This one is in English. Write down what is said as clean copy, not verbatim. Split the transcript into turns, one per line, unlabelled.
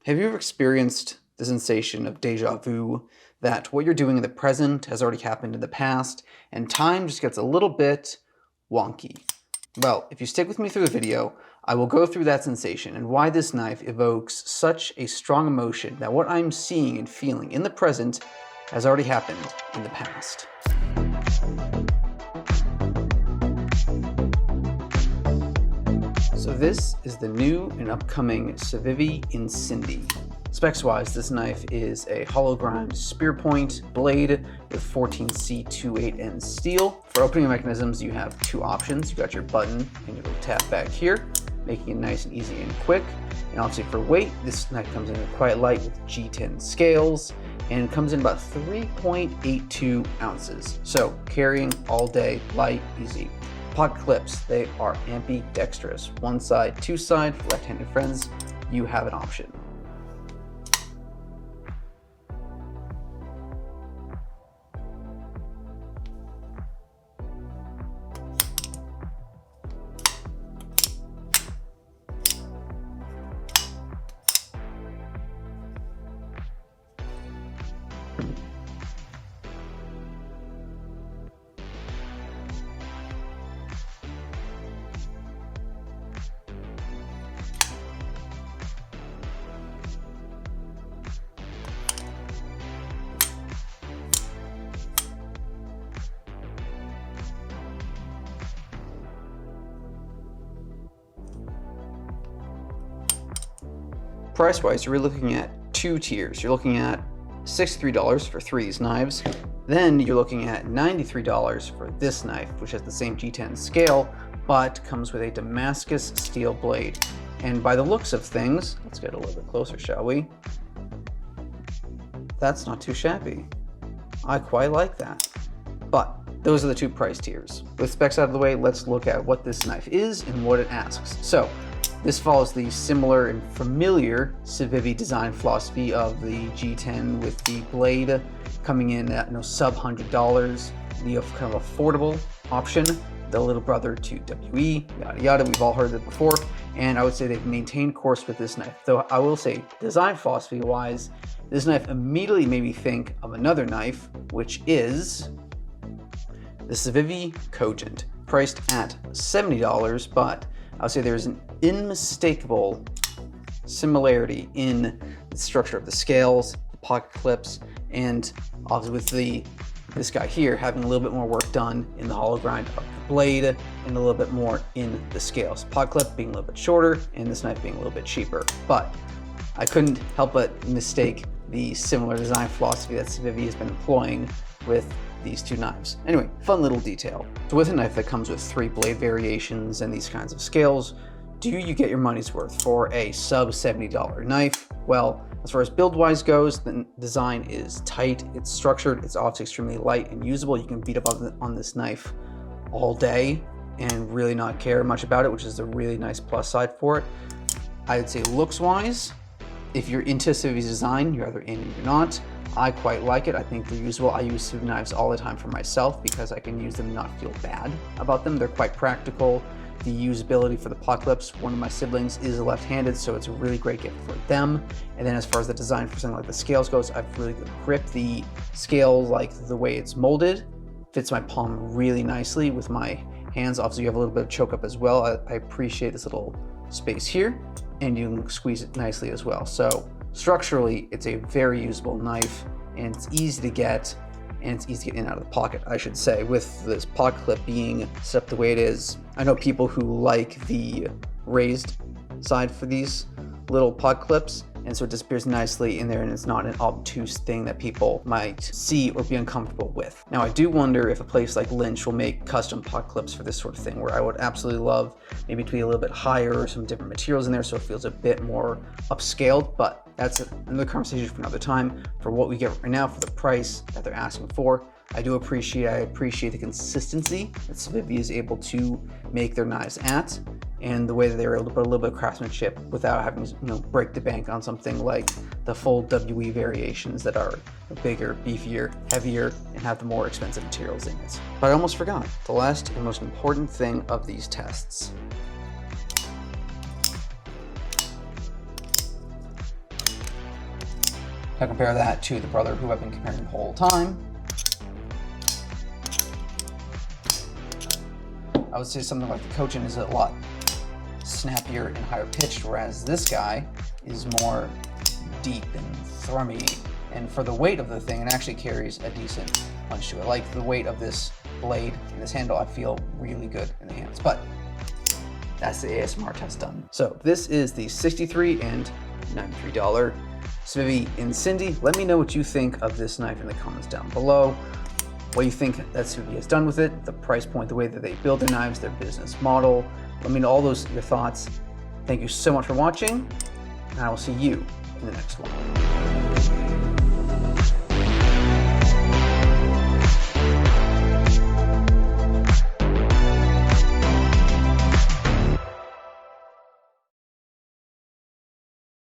Have you ever experienced the sensation of deja vu, that what you're doing in the present has already happened in the past, and time just gets a little bit wonky? Well, if you stick with me through the video, I will go through that sensation and why this knife evokes such a strong emotion that what I'm seeing and feeling in the present has already happened in the past. So this is the new and upcoming Civivi Incindie. Specs-wise, this knife is a hollow grind spear point blade with 14C28N steel. For opening mechanisms, you have two options. You've got your button and your little tap back here, making it nice and easy and quick. And obviously for weight, this knife comes in quite light with G10 scales and comes in about 3.82 ounces. So carrying all day, light, easy. Pocket clips, they are ambidextrous. One side, two side. For left-handed friends, you have an option. Price-wise, you're looking at two tiers. You're looking at $63 for three of these knives. Then you're looking at $93 for this knife, which has the same G10 scale, but comes with a Damascus steel blade. And by the looks of things, let's get a little bit closer, shall we? That's not too shabby. I quite like that. But those are the two price tiers. With specs out of the way, let's look at what this knife is and what it asks. So, this follows the similar and familiar Civivi design philosophy of the G10 with the blade coming in at sub $100, the kind of affordable option, the little brother to WE, yada yada. We've all heard that before, and I would say they've maintained course with this knife. Though I will say, design philosophy wise, this knife immediately made me think of another knife, which is the Civivi Cogent, priced at $70, but I would say there's an unmistakable similarity in the structure of the scales, the pocket clips, and obviously with this guy here having a little bit more work done in the hollow grind of the blade and a little bit more in the scales. Pocket clip being a little bit shorter and this knife being a little bit cheaper. But I couldn't help but mistake the similar design philosophy that Civivi has been employing with these two knives. Anyway, fun little detail. So with a knife that comes with three blade variations and these kinds of scales, do you get your money's worth for a sub $70 knife? Well, as far as build-wise goes, the design is tight, it's structured, it's obviously extremely light and usable. You can beat up on this knife all day and really not care much about it, which is a really nice plus side for it. I'd say looks-wise, if you're into Civivi's design, you're either in or you're not. I quite like it. I think they're usable. I use Civivi knives all the time for myself because I can use them and not feel bad about them. They're quite practical. The usability for the pocket clips, one of my siblings is left-handed, so it's a really great gift for them. And then as far as the design for something like the scales goes, I've really good grip. The scale, like the way it's molded, fits my palm really nicely with my hands. Obviously, you have a little bit of choke up as well. I appreciate this little space here, and you can squeeze it nicely as well. So structurally, it's a very usable knife, and it's easy to get, and it's easy to get in and out of the pocket, I should say. With this pocket clip being set up the way it is, I know people who like the raised side for these little pocket clips, and so it disappears nicely in there and it's not an obtuse thing that people might see or be uncomfortable with. Now, I do wonder if a place like Lynch will make custom pocket clips for this sort of thing, where I would absolutely love maybe to be a little bit higher or some different materials in there so it feels a bit more upscaled, but that's another conversation for another time. For what we get right now, for the price that they're asking for, I appreciate the consistency that Civivi is able to make their knives at, and the way that they were able to put a little bit of craftsmanship without having to break the bank on something like the full WE variations that are bigger, beefier, heavier, and have the more expensive materials in it. But I almost forgot the last and most important thing of these tests. Now compare that to the brother who I've been comparing the whole time. I would say something like the Cochin is a lot snappier and higher pitched, whereas this guy is more deep and thrummy. And for the weight of the thing, it actually carries a decent punch to it. Like the weight of this blade and this handle, I feel really good in the hands. But that's the ASMR test done. So this is the $63 and $93 Civivi Incindie. Let me know what you think of this knife in the comments down below. What you think that Civivi has done with it, the price point, the way that they build their knives, their business model. Let me know all those your thoughts. Thank you so much for watching, and I will see you in the next one.